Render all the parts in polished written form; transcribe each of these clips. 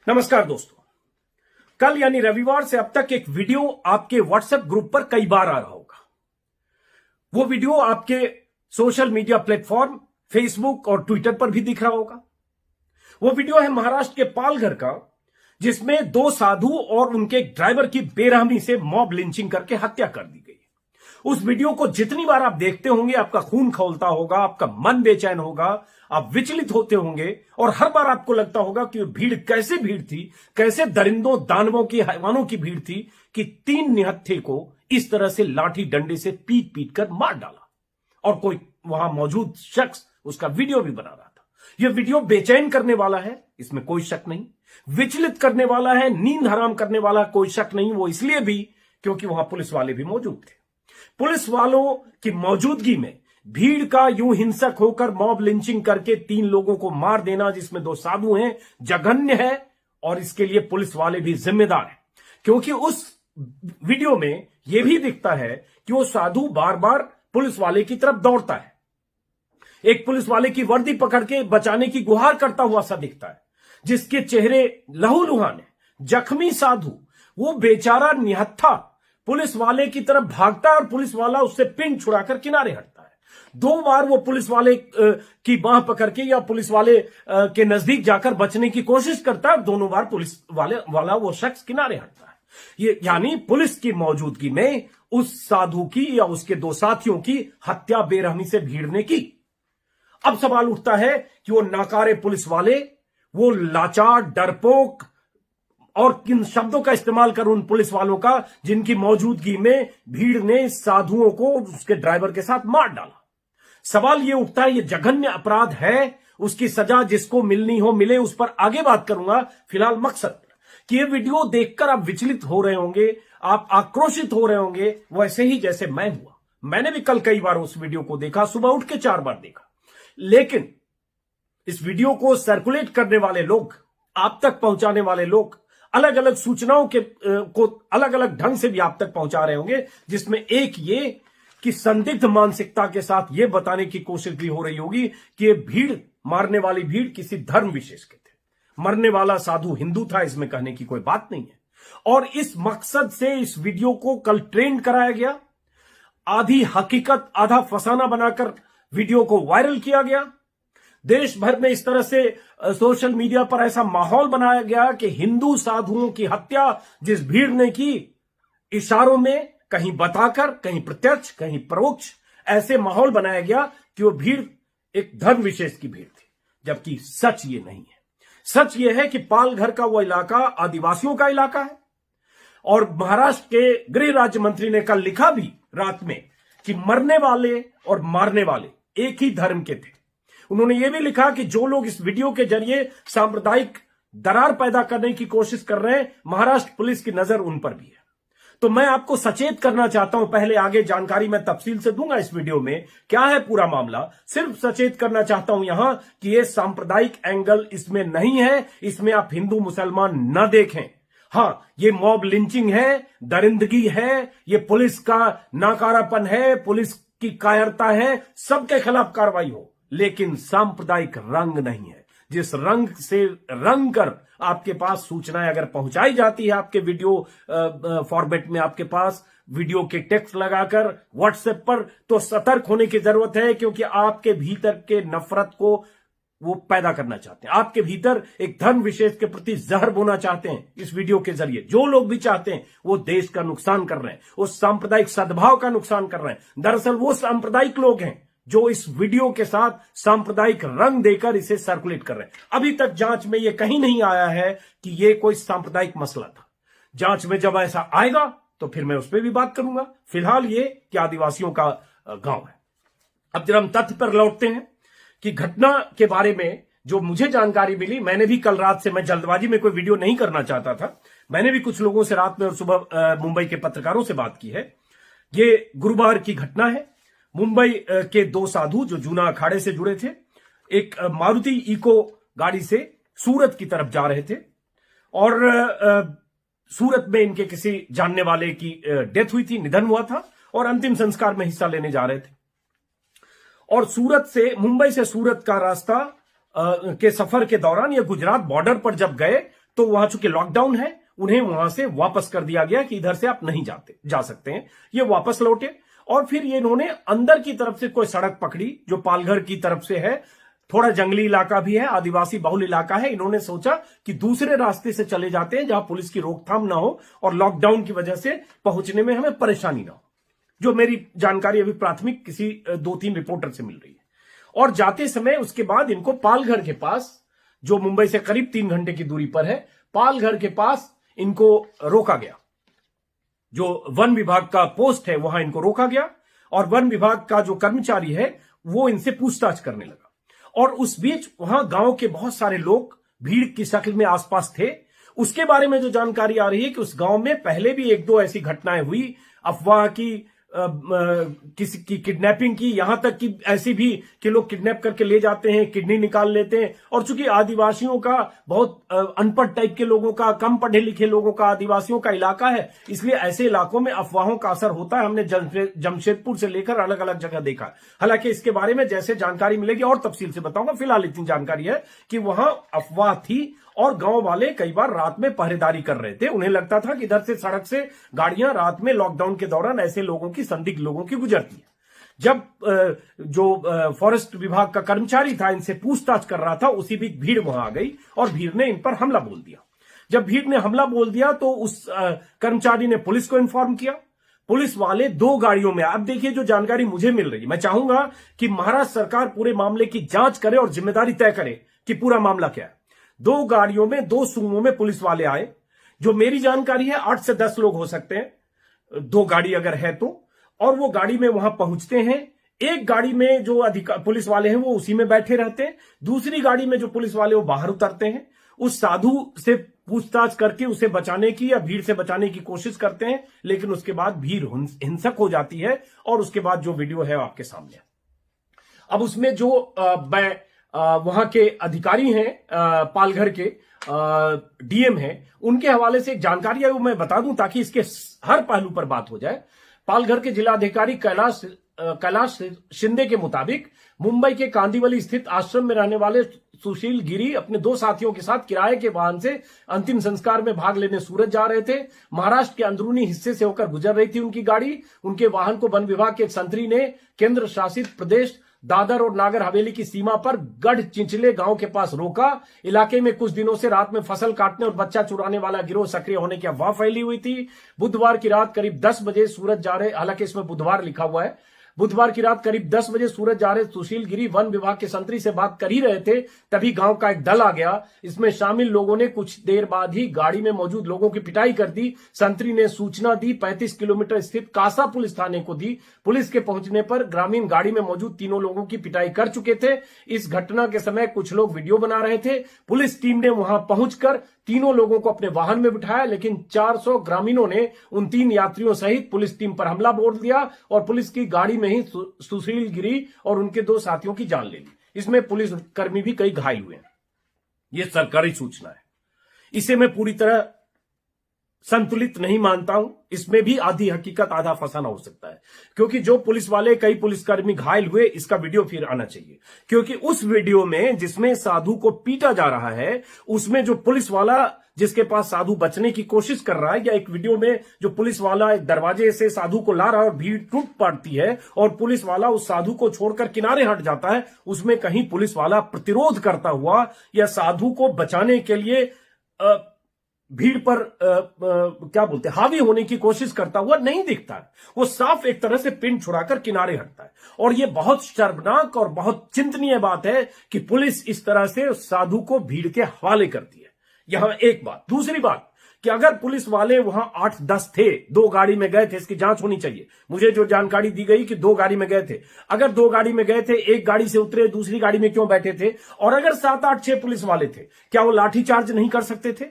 नमस्कार दोस्तों। कल यानी रविवार से अब तक एक वीडियो आपके व्हाट्सएप ग्रुप पर कई बार आ रहा होगा। वो वीडियो आपके सोशल मीडिया प्लेटफॉर्म फेसबुक और ट्विटर पर भी दिख रहा होगा। वो वीडियो है महाराष्ट्र के पालघर का, जिसमें दो साधु और उनके ड्राइवर की बेरहमी से मॉब लिंचिंग करके हत्या कर दी गई। उस वीडियो को जितनी बार आप देखते होंगे आपका खून खौलता होगा, आपका मन बेचैन होगा, आप विचलित होते होंगे और हर बार आपको लगता होगा कि भीड़ कैसे भीड़ थी, कैसे दरिंदों दानवों की हैवानों की भीड़ थी कि 3 निहत्थे को इस तरह से लाठी डंडे से पीट पीट कर मार डाला और कोई वहां मौजूद शख्स उसका वीडियो भी बना रहा था। यह वीडियो बेचैन करने वाला है, इसमें कोई शक नहीं। विचलित करने वाला है, नींद हराम करने वाला कोई शक नहीं। वो इसलिए भी क्योंकि वहां पुलिस वाले भी मौजूद थे। पुलिस वालों की मौजूदगी में भीड़ का यूं हिंसक होकर मॉब लिंचिंग करके 3 लोगों को मार देना, जिसमें 2 साधु हैं, जघन्य है और इसके लिए पुलिस वाले भी जिम्मेदार हैं। क्योंकि उस वीडियो में यह भी दिखता है कि वो साधु बार बार पुलिस वाले की तरफ दौड़ता है, एक पुलिस वाले की वर्दी पकड़ के बचाने की गुहार करता हुआ सा दिखता है, जिसके चेहरे लहूलुहान है। जख्मी साधु, वो बेचारा निहत्था पुलिस वाले की तरफ भागता है और पुलिस वाला उससे पिन छुड़ाकर किनारे हटता है। 2 बार वो पुलिस वाले की बांह पकड़ के या पुलिस वाले के नजदीक जाकर बचने की कोशिश करता है, दोनों बार पुलिस वाला वो शख्स किनारे हटता है। ये यानी पुलिस की मौजूदगी में उस साधु की या उसके 2 साथियों की हत्या बेरहमी से भीड़ ने की। अब सवाल उठता है कि वो नाकारे पुलिस वाले, वो लाचार, डरपोक और किन शब्दों का इस्तेमाल कर उन पुलिस वालों का जिनकी मौजूदगी में भीड़ ने साधुओं को उसके ड्राइवर के साथ मार डाला। सवाल यह उठता है, यह जघन्य अपराध है, उसकी सजा जिसको मिलनी हो मिले। उस पर आगे बात करूंगा। फिलहाल मकसद कि यह वीडियो देखकर आप विचलित हो रहे होंगे, आप आक्रोशित हो रहे होंगे, वैसे ही जैसे मैं हुआ। मैंने भी कल कई बार उस वीडियो को देखा, सुबह उठ के 4 बार देखा। लेकिन इस वीडियो को सर्कुलेट करने वाले लोग, आप तक पहुंचाने वाले लोग अलग अलग सूचनाओं को अलग अलग ढंग से भी आप तक पहुंचा रहे होंगे, जिसमें एक ये कि संदिग्ध मानसिकता के साथ यह बताने की कोशिश भी हो रही होगी कि यह भीड़, मारने वाली भीड़ किसी धर्म विशेष के थे, मरने वाला साधु हिंदू था, इसमें कहने की कोई बात नहीं है। और इस मकसद से इस वीडियो को कल ट्रेंड कराया गया, आधी हकीकत आधा फसाना बनाकर वीडियो को वायरल किया गया। देश भर में इस तरह से सोशल मीडिया पर ऐसा माहौल बनाया गया कि हिंदू साधुओं की हत्या जिस भीड़ ने की, इशारों में कहीं बताकर, कहीं प्रत्यक्ष, कहीं परोक्ष, ऐसे माहौल बनाया गया कि वो भीड़ एक धर्म विशेष की भीड़ थी, जबकि सच ये नहीं है। सच ये है कि पालघर का वो इलाका आदिवासियों का इलाका है और महाराष्ट्र के गृह राज्य मंत्री ने कल लिखा भी रात में कि मरने वाले और मारने वाले एक ही धर्म के थे। उन्होंने यह भी लिखा कि जो लोग इस वीडियो के जरिए सांप्रदायिक दरार पैदा करने की कोशिश कर रहे हैं, महाराष्ट्र पुलिस की नजर उन पर भी है। तो मैं आपको सचेत करना चाहता हूं, पहले आगे जानकारी मैं तफसील से दूंगा इस वीडियो में क्या है पूरा मामला। सिर्फ सचेत करना चाहता हूं यहां कि यह सांप्रदायिक एंगल इसमें नहीं है, इसमें आप हिंदू मुसलमान न देखें। हां, ये मॉब लिंचिंग है, दरिंदगी है, ये पुलिस का नाकारापन है, पुलिस की कायरता है, सबके खिलाफ कार्रवाई हो, लेकिन सांप्रदायिक रंग नहीं है। जिस रंग से रंग कर आपके पास सूचनाएं अगर पहुंचाई जाती है आपके वीडियो फॉर्मेट में, आपके पास वीडियो के टेक्स्ट लगाकर व्हाट्सएप पर, तो सतर्क होने की जरूरत है, क्योंकि आपके भीतर के नफरत को वो पैदा करना चाहते हैं। आपके भीतर एक धर्म विशेष के प्रति जहर बोना चाहते हैं। इस वीडियो के जरिए जो लोग भी चाहते हैं वो देश का नुकसान कर रहे हैं, उस सांप्रदायिक सद्भाव का नुकसान कर रहे हैं। दरअसल वो सांप्रदायिक लोग हैं जो इस वीडियो के साथ सांप्रदायिक रंग देकर इसे सर्कुलेट कर रहे हैं। अभी तक जांच में यह कहीं नहीं आया है कि यह कोई सांप्रदायिक मसला था। जांच में जब ऐसा आएगा तो फिर मैं उस पर भी बात करूंगा। फिलहाल ये कि आदिवासियों का गांव है। अब जब हम तथ्य पर लौटते हैं कि घटना के बारे में जो मुझे जानकारी मिली, मैंने भी कल रात से, मैं जल्दबाजी में कोई वीडियो नहीं करना चाहता था, मैंने भी कुछ लोगों से रात में और सुबह मुंबई के पत्रकारों से बात की है। ये गुरुवार की घटना है। मुंबई के 2 साधु जो जूना अखाड़े से जुड़े थे, एक मारुति इको गाड़ी से सूरत की तरफ जा रहे थे और सूरत में इनके किसी जानने वाले की डेथ हुई थी, निधन हुआ था और अंतिम संस्कार में हिस्सा लेने जा रहे थे। और मुंबई से सूरत का रास्ता के सफर के दौरान ये गुजरात बॉर्डर पर जब गए तो वहां चूंकि लॉकडाउन है, उन्हें वहां से वापस कर दिया गया कि इधर से आप नहीं जा सकते हैं। ये वापस लौटे और फिर ये इन्होंने अंदर की तरफ से कोई सड़क पकड़ी जो पालघर की तरफ से है, थोड़ा जंगली इलाका भी है, आदिवासी बहुल इलाका है। इन्होंने सोचा कि दूसरे रास्ते से चले जाते हैं जहां पुलिस की रोकथाम ना हो और लॉकडाउन की वजह से पहुंचने में हमें परेशानी ना हो, जो मेरी जानकारी अभी प्राथमिक किसी 2-3 रिपोर्टर से मिल रही है। और जाते समय उसके बाद इनको पालघर के पास, जो मुंबई से करीब 3 घंटे की दूरी पर है, पालघर के पास इनको रोका गया। जो वन विभाग का पोस्ट है वहां इनको रोका गया और वन विभाग का जो कर्मचारी है वो इनसे पूछताछ करने लगा। और उस बीच वहां गांव के बहुत सारे लोग भीड़ की शक्ल में आसपास थे। उसके बारे में जो जानकारी आ रही है कि उस गांव में पहले भी 1-2 ऐसी घटनाएं हुई, अफवाह की, किसी की किडनैपिंग की, यहां तक कि ऐसी भी कि लोग किडनैप करके ले जाते हैं, किडनी निकाल लेते हैं। और चूंकि आदिवासियों का, बहुत अनपढ़ टाइप के लोगों का, कम पढ़े लिखे लोगों का, आदिवासियों का इलाका है, इसलिए ऐसे इलाकों में अफवाहों का असर होता है। हमने जमशेदपुर से लेकर अलग अलग जगह देखा। हालांकि इसके बारे में जैसे जानकारी मिलेगी और तफसील से बताऊंगा। फिलहाल इतनी जानकारी है कि वहां अफवाह थी और गांव वाले कई बार रात में पहरेदारी कर रहे थे। उन्हें लगता था कि इधर से सड़क से गाड़ियां रात में लॉकडाउन के दौरान ऐसे लोगों की, संदिग्ध लोगों की गुजरती है। जब जो फॉरेस्ट विभाग का कर्मचारी था इनसे पूछताछ कर रहा था, उसी बीच भीड़ वहां आ गई और भीड़ ने इन पर हमला बोल दिया। जब भीड़ ने हमला बोल दिया तो उस कर्मचारी ने पुलिस को इन्फॉर्म किया। पुलिस वाले 2 गाड़ियों में, अब देखिए जो जानकारी मुझे मिल रही है, मैं चाहूंगा कि महाराष्ट्र सरकार पूरे मामले की जांच करे और जिम्मेदारी तय करे कि पूरा मामला क्या है। 2 गाड़ियों में, 2 सूमों में पुलिस वाले आए। जो मेरी जानकारी है 8 से 10 लोग हो सकते हैं, 2 गाड़ी अगर है तो। और वो गाड़ी में वहां पहुंचते हैं। एक गाड़ी में जो पुलिस वाले हैं वो उसी में बैठे रहते हैं। दूसरी गाड़ी में जो पुलिस वाले वो बाहर उतरते हैं। उस साधु से पूछताछ करके उसे बचाने की या भीड़ से बचाने की कोशिश करते हैं, लेकिन उसके बाद भीड़ हिंसक हो जाती है और उसके बाद जो वीडियो है आपके सामने। अब उसमें जो वहां के अधिकारी हैं, पालघर के डीएम हैं, उनके हवाले से एक जानकारी है वो मैं बता दूं ताकि इसके हर पहलू पर बात हो जाए। पालघर के जिलाधिकारी कैलाश शिंदे के मुताबिक मुंबई के कांदिवली स्थित आश्रम में रहने वाले सुशील गिरी अपने 2 साथियों के साथ किराए के वाहन से अंतिम संस्कार में भाग लेने सूरत जा रहे थे। महाराष्ट्र के अंदरूनी हिस्से से होकर गुजर रही थी उनकी गाड़ी। उनके वाहन को वन विभाग के एक संतरी ने केंद्र शासित प्रदेश दादर और नागर हवेली की सीमा पर गढ़ चिंचले गांव के पास रोका। इलाके में कुछ दिनों से रात में फसल काटने और बच्चा चुराने वाला गिरोह सक्रिय होने की अफवाह फैली हुई थी। बुधवार की रात करीब 10 बजे सूरत जा रहे, हालांकि इसमें बुधवार लिखा हुआ है, बुधवार की रात करीब 10 बजे सूरत जा रहे सुशील गिरी वन विभाग के संतरी से बात कर ही रहे थे, तभी गांव का एक दल आ गया। इसमें शामिल लोगों ने कुछ देर बाद ही गाड़ी में मौजूद लोगों की पिटाई कर दी। संतरी ने सूचना दी 35 किलोमीटर स्थित कासा पुलिस थाने को दी। पुलिस के पहुंचने पर ग्रामीण गाड़ी में मौजूद 3 लोगों की पिटाई कर चुके थे। इस घटना के समय कुछ लोग वीडियो बना रहे थे। पुलिस टीम ने वहां पहुंचकर 3 लोगों को अपने वाहन में बिठाया, लेकिन 400 ग्रामीणों ने उन 3 यात्रियों सहित पुलिस टीम पर हमला बोल दिया और पुलिस की गाड़ी में ही सुशील गिरी और उनके 2 साथियों की जान ले ली। इसमें पुलिस कर्मी भी कई घायल हुए हैं। यह सरकारी सूचना है। इसे मैं पूरी तरह संतुलित नहीं मानता हूं। इसमें भी आधी हकीकत आधा फसाना हो सकता है, क्योंकि जो पुलिस वाले, कई पुलिसकर्मी घायल हुए, इसका वीडियो फिर आना चाहिए। क्योंकि उस वीडियो में जिसमें साधु को पीटा जा रहा है, उसमें जो पुलिस वाला जिसके पास साधु बचने की कोशिश कर रहा है, या एक वीडियो में जो पुलिस वाला एक दरवाजे से साधु को ला रहा है और भीड़ टूट पड़ती है और पुलिस वाला उस साधु को छोड़कर किनारे हट जाता है, उसमें कहीं पुलिस वाला प्रतिरोध करता हुआ या साधु को बचाने के लिए भीड़ पर क्या बोलते हैं, हावी होने की कोशिश करता हुआ नहीं दिखता है। वो साफ एक तरह से पिन छुड़ाकर किनारे हटता है। और ये बहुत शर्मनाक और बहुत चिंतनीय बात है कि पुलिस इस तरह से साधु को भीड़ के हवाले करती है। यहां एक बात। दूसरी बात कि अगर पुलिस वाले वहां 8-10 थे, 2 गाड़ी में गए थे, इसकी जांच होनी चाहिए। मुझे जो जानकारी दी गई कि 2 गाड़ी में गए थे, अगर 2 गाड़ी में गए थे, एक गाड़ी से उतरे, दूसरी गाड़ी में क्यों बैठे थे? और अगर 7-8-6 पुलिस वाले थे, क्या वो लाठीचार्ज नहीं कर सकते थे?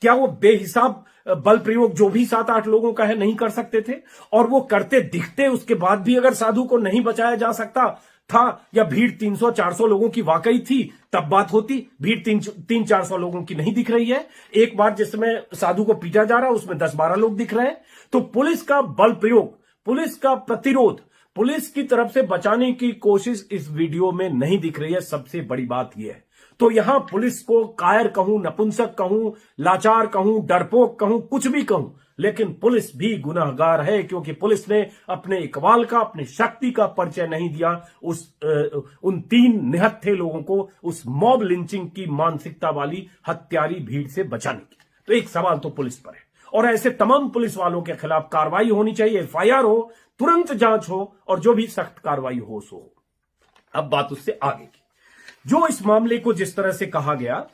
क्या वो बेहिसाब बल प्रयोग जो भी 7-8 लोगों का है नहीं कर सकते थे? और वो करते दिखते उसके बाद भी अगर साधु को नहीं बचाया जा सकता था, या भीड़ 300-400 लोगों की वाकई थी, तब बात होती। भीड़ 300-400 लोगों की नहीं दिख रही है। एक बार जिसमें साधु को पीटा जा रहा है उसमें 10-12 लोग दिख रहे हैं। तो पुलिस का बल प्रयोग, पुलिस का प्रतिरोध, पुलिस की तरफ से बचाने की कोशिश इस वीडियो में नहीं दिख रही है। सबसे बड़ी बात यह है। तो यहां पुलिस को कायर कहूं, नपुंसक कहूं, लाचार कहूं, डरपोक कहूं, कुछ भी कहूं, लेकिन पुलिस भी गुनहगार है, क्योंकि पुलिस ने अपने इकबाल का, अपनी शक्ति का परिचय नहीं दिया उन 3 निहत्थे लोगों को उस मॉब लिंचिंग की मानसिकता वाली हत्यारी भीड़ से बचाने की। तो एक सवाल तो पुलिस पर है, और ऐसे तमाम पुलिस वालों के खिलाफ कार्रवाई होनी चाहिए, एफआईआर हो, तुरंत जांच हो, और जो भी सख्त कार्रवाई हो सो हो। अब बात उससे आगे की, जो इस मामले को जिस तरह से कहा गया,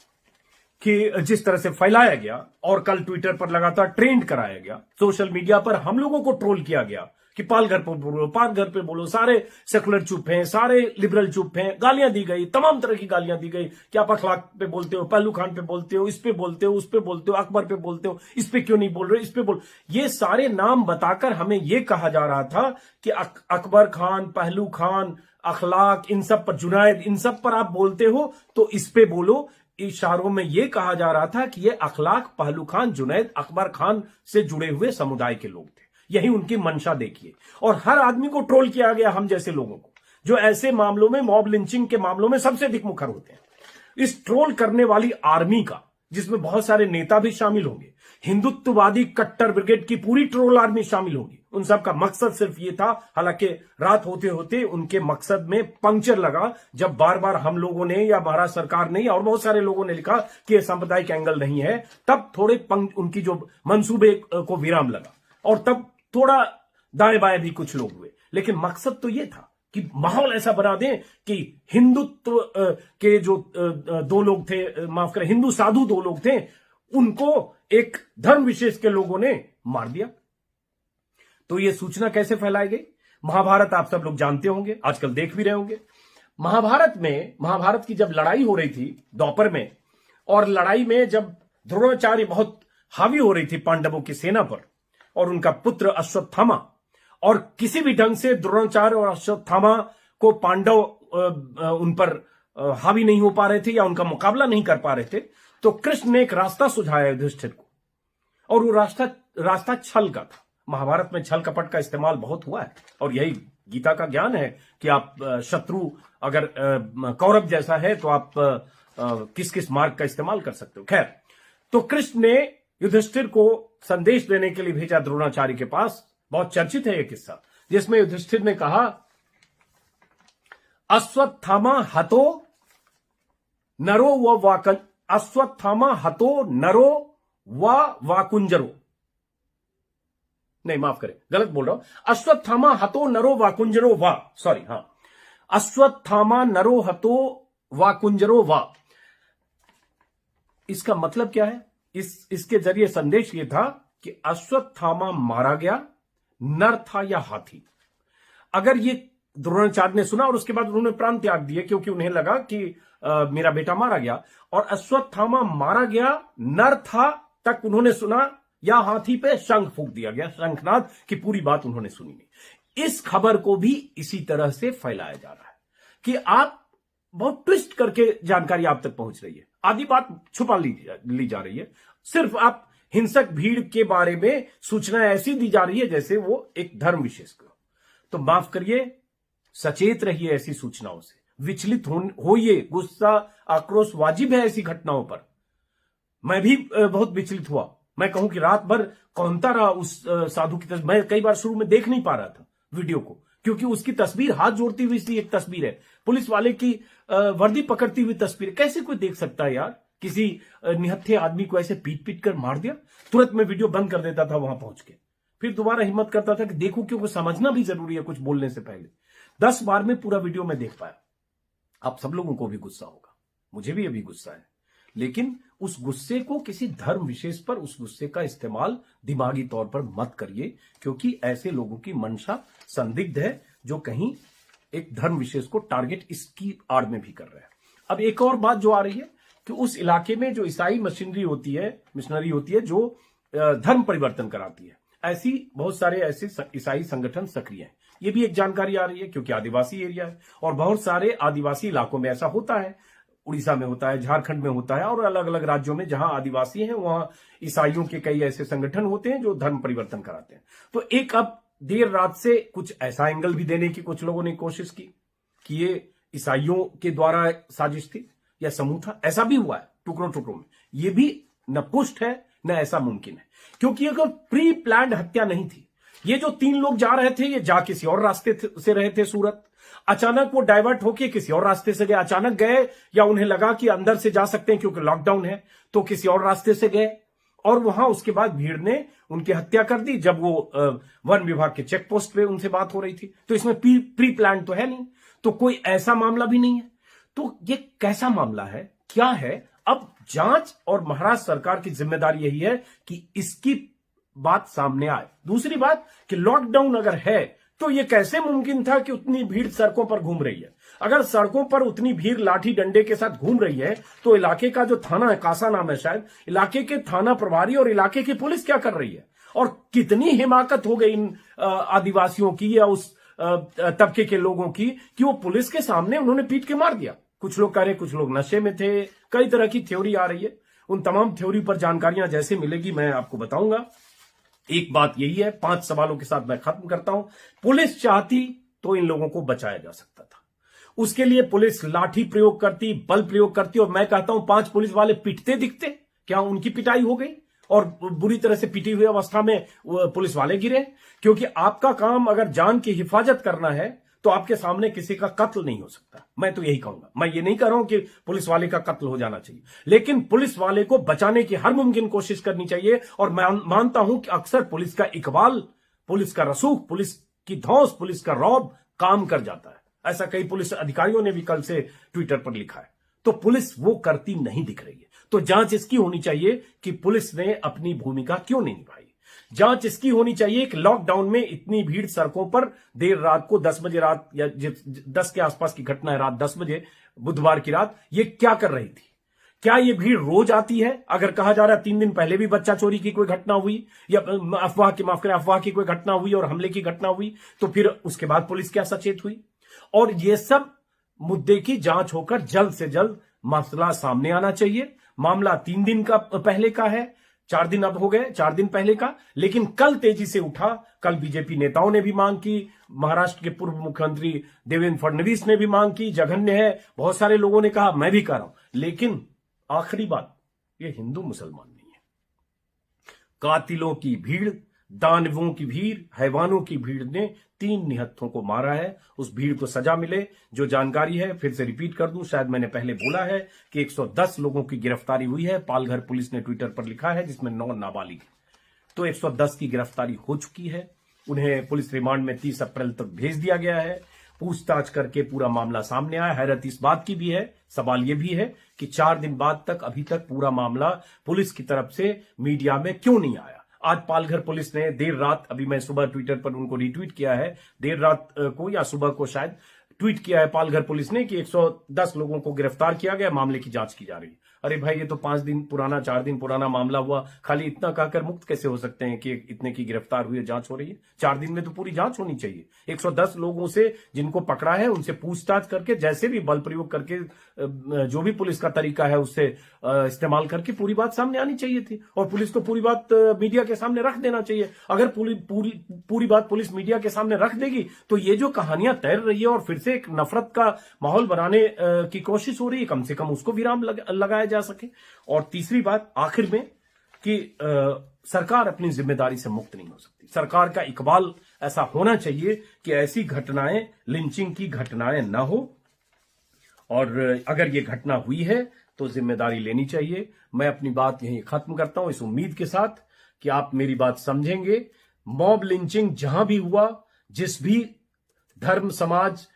कि जिस तरह से फैलाया गया, और कल ट्विटर पर लगातार ट्रेंड कराया गया, सोशल मीडिया पर हम लोगों को ट्रोल किया गया कि पाल घर पर बोलो, पाल घर पे बोलो, सारे सेकुलर चुप हैं, सारे लिबरल चुप हैं, गालियां दी गई, तमाम तरह की गालियां दी गई कि आप अखलाक पे बोलते हो, पहलू खान पे बोलते हो, इस पे बोलते हो, उस पे बोलते हो, अकबर पे बोलते हो, इस पे क्यों नहीं बोल रहे, इस पे बोल, ये सारे नाम बताकर हमें यह कहा जा रहा था कि अकबर खान, पहलू खान, अखलाक, इन सब पर, जुनैद, इन सब पर आप बोलते हो तो इस पे बोलो। इशारों में यह कहा जा रहा था कि ये अखलाक, पहलू खान, जुनैद, अकबर खान से जुड़े हुए समुदाय के लोग थे, यही उनकी मंशा देखिए। और हर आदमी को ट्रोल किया गया, हम जैसे लोगों को, जो ऐसे मामलों में, मॉब लिंचिंग के मामलों में सबसे अधिक मुखर होते हैं। इस ट्रोल करने वाली आर्मी का, जिसमें बहुत सारे नेता भी शामिल होंगे, हिंदुत्ववादी कट्टर ब्रिगेड की पूरी ट्रोल आर्मी शामिल होगी, उन सब का मकसद सिर्फ ये था, हालांकि रात होते होते उनके मकसद में पंक्चर लगा, जब बार बार हम लोगों ने या भारत सरकार ने और बहुत सारे लोगों ने लिखा कि यह सांप्रदायिक एंगल नहीं है, तब थोड़े उनकी जो मंसूबे को विराम लगा, और तब थोड़ा दाएं बाएं भी कुछ लोग हुए, लेकिन मकसद तो यह था कि माहौल ऐसा बना दें कि हिंदुत्व के जो 2 लोग थे, माफ करें, हिंदू साधु 2 लोग थे, उनको एक धर्म विशेष के लोगों ने मार दिया। तो यह सूचना कैसे फैलाई गई? महाभारत आप सब लोग जानते होंगे, आजकल देख भी रहे होंगे। महाभारत की जब लड़ाई हो रही थी द्वापर में, और लड़ाई में जब द्रोणाचार्य बहुत हावी हो रही थी पांडवों की सेना पर, और उनका पुत्र अश्वत्थामा, और किसी भी ढंग से द्रोणाचार्य और अश्वत्थामा को पांडव उन पर हावी नहीं हो पा रहे थे या उनका मुकाबला नहीं कर पा रहे थे, तो कृष्ण ने एक रास्ता सुझाया युधिष्ठिर को, और वो रास्ता छल का था। महाभारत में छल कपट का इस्तेमाल बहुत हुआ है, और यही गीता का ज्ञान है कि आप शत्रु अगर कौरव जैसा है तो आप किस किस मार्ग का इस्तेमाल कर सकते हो। खैर, तो कृष्ण ने युधिष्ठिर को संदेश देने के लिए भेजा द्रोणाचार्य के पास। बहुत चर्चित है यह किस्सा, जिसमें युधिष्ठिर ने कहा, अश्वत्थामा हतो नरो व अश्वत्थामा हतो नरो व वाकुंजरो, नहीं माफ करें, गलत बोल रहा हूं, अश्वत्थामा हतो नरो वाकुंजरो वा, सॉरी, हां, अश्वत्थामा नरो हतो वाकुंजरो वा। इसका मतलब क्या है? इसके जरिए संदेश यह था कि अश्वत्थामा मारा गया, नर था या हाथी। अगर ये द्रोणाचार्य ने सुना और उसके बाद उन्होंने प्राण त्याग दिए, क्योंकि उन्हें लगा कि मेरा बेटा मारा गया, और अश्वत्थामा मारा गया, नर था तक उन्होंने सुना, या हाथी पे शंख फूंक दिया गया, शंखनाद की पूरी बात उन्होंने सुनी नहीं। इस खबर को भी इसी तरह से फैलाया जा रहा है कि आप बहुत ट्विस्ट करके जानकारी आप तक पहुंच रही है, आधी बात छुपा ली जा रही है, सिर्फ आप हिंसक भीड़ के बारे में सूचना ऐसी दी जा रही है जैसे वो एक धर्म विशेष का। तो माफ करिए, सचेत रहिए ऐसी सूचनाओं से, विचलित होइए, गुस्सा आक्रोश वाजिब है ऐसी घटनाओं पर। मैं भी बहुत विचलित हुआ, मैं कहूं कि रात भर कौनता रहा उस साधु की तस्वीर। मैं कई बार शुरू में देख नहीं पा रहा था वीडियो को, क्योंकि उसकी तस्वीर हाथ जोड़ती हुई सी एक तस्वीर है, पुलिस वाले की वर्दी पकड़ती हुई तस्वीर। कैसे कोई देख सकता है यार? किसी निहत्थे आदमी को ऐसे पीट पीट कर मार दिया। तुरंत मैं वीडियो बंद कर देता था वहां पहुंच के, फिर दोबारा हिम्मत करता था कि देखो, क्योंकि समझना भी जरूरी है कुछ बोलने से पहले। 10 बार में पूरा वीडियो में देख पाया। आप सब लोगों को भी गुस्सा होगा, मुझे भी अभी गुस्सा है, लेकिन उस गुस्से को किसी धर्म विशेष पर, उस गुस्से का इस्तेमाल दिमागी तौर पर मत करिए, क्योंकि ऐसे लोगों की मंशा संदिग्ध है जो कहीं एक धर्म विशेष को टारगेट इसकी आड़ में भी कर रहे हैं। अब एक और बात जो आ रही है कि उस इलाके में जो ईसाई मिशनरी होती है जो धर्म परिवर्तन कराती है, ऐसी बहुत सारे ऐसे ईसाई संगठन सक्रिय हैं। ये भी एक जानकारी आ रही है, क्योंकि आदिवासी एरिया है और बहुत सारे आदिवासी इलाकों में ऐसा होता है। उड़ीसा में होता है, झारखंड में होता है, और अलग अलग राज्यों में जहां आदिवासी हैं वहां ईसाइयों के कई ऐसे संगठन होते हैं जो धर्म परिवर्तन कराते हैं। तो एक अब देर रात से कुछ ऐसा एंगल भी देने की कुछ लोगों ने कोशिश की कि ये ईसाइयों के द्वारा साजिश थी, या समूह था, ऐसा भी हुआ है टुकड़ों टुकड़ों में। ये भी न पुष्ट है न ऐसा मुमकिन है, क्योंकि अगर प्री प्लान्ड हत्या नहीं थी। ये जो 3 लोग जा रहे थे, ये जा किसी और रास्ते से रहे थे सूरत, अचानक वो डाइवर्ट होके किसी और रास्ते से गए, अचानक गए या उन्हें लगा कि अंदर से जा सकते हैं क्योंकि लॉकडाउन है, तो किसी और रास्ते से गए और वहां उसके बाद भीड़ ने उनकी हत्या कर दी जब वो वन विभाग के चेक पोस्ट पे उनसे बात हो रही थी। तो इसमें प्री प्लान तो है नहीं, तो कोई ऐसा मामला भी नहीं है। तो ये कैसा मामला है, क्या है? अब जांच और महाराष्ट्र सरकार की जिम्मेदारी यही है कि इसकी बात सामने आए। दूसरी बात कि लॉकडाउन अगर है तो यह कैसे मुमकिन था कि उतनी भीड़ सड़कों पर घूम रही है? अगर सड़कों पर उतनी भीड़ लाठी डंडे के साथ घूम रही है तो इलाके का जो थाना है, कासा नाम है शायद, इलाके के थाना प्रभारी और इलाके की पुलिस क्या कर रही है? और कितनी हिमाकत हो गई इन आदिवासियों की या उस तबके के लोगों की कि वो पुलिस के सामने उन्होंने पीट के मार दिया। कुछ लोग कह रहे, कुछ लोग नशे में थे, कई तरह की थ्योरी आ रही है। उन तमाम थ्योरी पर जानकारियां जैसे मिलेगी मैं आपको बताऊंगा। एक बात यही है, 5 सवालों के साथ मैं खत्म करता हूं। पुलिस चाहती तो इन लोगों को बचाया जा सकता था, उसके लिए पुलिस लाठी प्रयोग करती, बल प्रयोग करती, और मैं कहता हूं 5 पुलिस वाले पिटते दिखते, क्या उनकी पिटाई हो गई और बुरी तरह से पिटी हुई अवस्था में पुलिस वाले गिरे? क्योंकि आपका काम अगर जान की हिफाजत करना है तो आपके सामने किसी का कत्ल नहीं हो सकता। मैं तो यही कहूंगा, मैं ये नहीं कह रहा हूं कि पुलिस वाले का कत्ल हो जाना चाहिए, लेकिन पुलिस वाले को बचाने की हर मुमकिन कोशिश करनी चाहिए। और मैं मानता हूं कि अक्सर पुलिस का इकबाल, पुलिस का रसूख, पुलिस की धौंस, पुलिस का रौब काम कर जाता है। ऐसा कई पुलिस अधिकारियों ने भी कल से ट्विटर पर लिखा है। तो पुलिस वो करती नहीं दिख रही है। तो जांच इसकी होनी चाहिए कि पुलिस ने अपनी भूमिका क्यों नहीं निभाई। जांच इसकी होनी चाहिए कि लॉकडाउन में इतनी भीड़ सड़कों पर देर रात को 10 बजे रात या 10 के आसपास की घटना है, रात 10 बजे बुधवार की रात, ये क्या कर रही थी? क्या ये भीड़ रोज आती है? अगर कहा जा रहा है 3 दिन पहले भी बच्चा चोरी की कोई घटना हुई या अफवाह की कोई घटना हुई और हमले की घटना हुई, तो फिर उसके बाद पुलिस क्या सचेत हुई? और ये सब मुद्दे की जांच होकर जल्द से जल्द मसला सामने आना चाहिए। मामला 3 दिन का पहले का है, 4 दिन अब हो गए, 4 दिन पहले का, लेकिन कल तेजी से उठा। कल बीजेपी नेताओं ने भी मांग की, महाराष्ट्र के पूर्व मुख्यमंत्री देवेंद्र फडणवीस ने भी मांग की, जघन्य है, बहुत सारे लोगों ने कहा, मैं भी कह रहा हूं। लेकिन आखिरी बात, ये हिंदू मुसलमान नहीं है। कातिलों की भीड़, दानवों की भीड़, हैवानों की भीड़ ने 3 निहत्थों को मारा है। उस भीड़ को सजा मिले। जो जानकारी है फिर से रिपीट कर दूं, शायद मैंने पहले बोला है कि 110 लोगों की गिरफ्तारी हुई है, पालघर पुलिस ने ट्विटर पर लिखा है, जिसमें 9 नाबालिग। तो 110 की गिरफ्तारी हो चुकी है। उन्हें पुलिस रिमांड में 30 अप्रैल तक भेज दिया गया है। पूछताछ करके पूरा मामला सामने आया। हैरत इस बात की भी है, सवाल यह भी है कि 4 दिन बाद तक अभी तक पूरा मामला पुलिस की तरफ से मीडिया में क्यों नहीं आया। आज पालघर पुलिस ने देर रात, अभी मैं सुबह ट्विटर पर उनको रिट्वीट किया है, देर रात को या सुबह को शायद ट्वीट किया है पालघर पुलिस ने कि 110 लोगों को गिरफ्तार किया गया, मामले की जांच की जा रही है। अरे भाई, ये तो 5 दिन पुराना, 4 दिन पुराना मामला हुआ। खाली इतना कहकर मुक्त कैसे हो सकते हैं कि इतने की गिरफ्तार हुई है, जांच हो रही है? 4 दिन में तो पूरी जांच होनी चाहिए। 110 लोगों से जिनको पकड़ा है उनसे पूछताछ करके, जैसे भी बल प्रयोग करके, जो भी पुलिस का तरीका है उससे इस्तेमाल करके पूरी बात सामने आनी चाहिए थी। और पुलिस को पूरी बात मीडिया के सामने रख देना चाहिए। अगर पूरी बात पुलिस मीडिया के सामने रख देगी तो ये जो कहानियां तैर रही है और फिर से एक नफरत का माहौल बनाने की कोशिश हो रही है, कम से कम उसको विराम लगाया जा सके। और तीसरी बात आखिर में कि सरकार अपनी जिम्मेदारी से मुक्त नहीं हो सकती। सरकार का इकबाल ऐसा होना चाहिए कि ऐसी घटनाएं, लिंचिंग की घटनाएं ना हो, और अगर ये घटना हुई है तो जिम्मेदारी लेनी चाहिए। मैं अपनी बात यहीं खत्म करता हूं, इस उम्मीद के साथ कि आप मेरी बात समझेंगे। मॉब लिंचिंग जहां भी हुआ, जिस भी धर्म, समाज,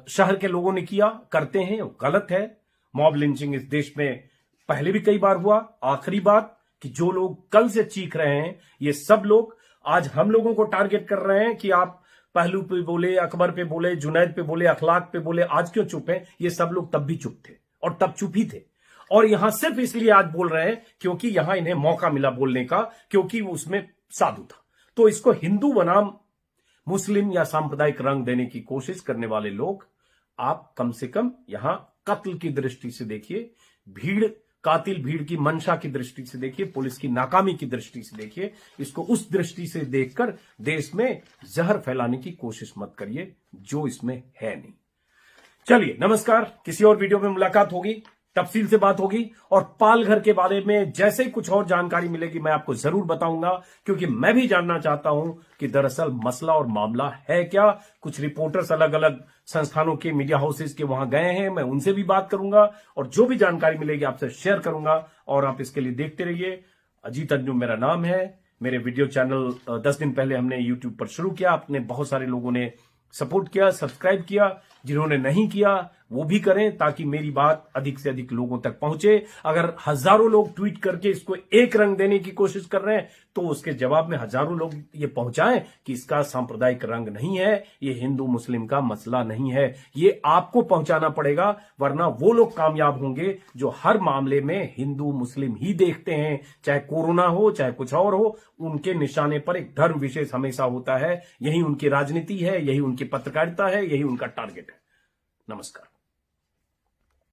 शहर के लोगों ने किया, करते हैं, वो गलत है। मॉब लिंचिंग इस देश में पहले भी कई बार हुआ। आखिरी बात कि जो लोग कल से चीख रहे हैं, ये सब लोग आज हम लोगों को टारगेट कर रहे हैं कि आप पहलू पे बोले, अकबर पे बोले, जुनैद पे बोले, अखलाक पे बोले, आज क्यों चुप हैं? ये सब लोग तब भी चुप थे और तब चुप ही थे, और यहां सिर्फ इसलिए आज बोल रहे हैं क्योंकि यहां इन्हें मौका मिला बोलने का, क्योंकि वो उसमें साधु था। तो इसको हिंदू बनाम मुस्लिम या सांप्रदायिक रंग देने की कोशिश करने वाले लोग, आप कम से कम यहां कत्ल की दृष्टि से देखिए, कातिल भीड़ की मंशा की दृष्टि से देखिए, पुलिस की नाकामी की दृष्टि से देखिए। इसको उस दृष्टि से देखकर देश में जहर फैलाने की कोशिश मत करिए, जो इसमें है नहीं। चलिए नमस्कार, किसी और वीडियो में मुलाकात होगी, तफसील से बात होगी और पालघर के बारे में जैसे ही कुछ और जानकारी मिलेगी मैं आपको जरूर बताऊंगा, क्योंकि मैं भी जानना चाहता हूं कि दरअसल मसला और मामला है क्या। कुछ रिपोर्टर्स अलग अलग संस्थानों के, मीडिया हाउसेस के वहां गए हैं, मैं उनसे भी बात करूंगा और जो भी जानकारी मिलेगी आपसे शेयर करूंगा और आप इसके लिए देखते रहिए। अजीत अंजुम मेरा नाम है। मेरे वीडियो चैनल 10 दिन पहले हमने यूट्यूब पर शुरू किया, आपने बहुत सारे लोगों ने सपोर्ट किया, सब्सक्राइब किया। जिन्होंने नहीं किया वो भी करें ताकि मेरी बात अधिक से अधिक लोगों तक पहुंचे। अगर हजारों लोग ट्वीट करके इसको एक रंग देने की कोशिश कर रहे हैं तो उसके जवाब में हजारों लोग ये पहुंचाएं कि इसका सांप्रदायिक रंग नहीं है, ये हिंदू मुस्लिम का मसला नहीं है। ये आपको पहुंचाना पड़ेगा, वरना वो लोग कामयाब होंगे जो हर मामले में हिंदू मुस्लिम ही देखते हैं, चाहे कोरोना हो चाहे कुछ और हो। उनके निशाने पर एक धर्म विशेष हमेशा होता है। यही उनकी राजनीति है, यही उनकी पत्रकारिता है, यही उनका टारगेट है। नमस्कार।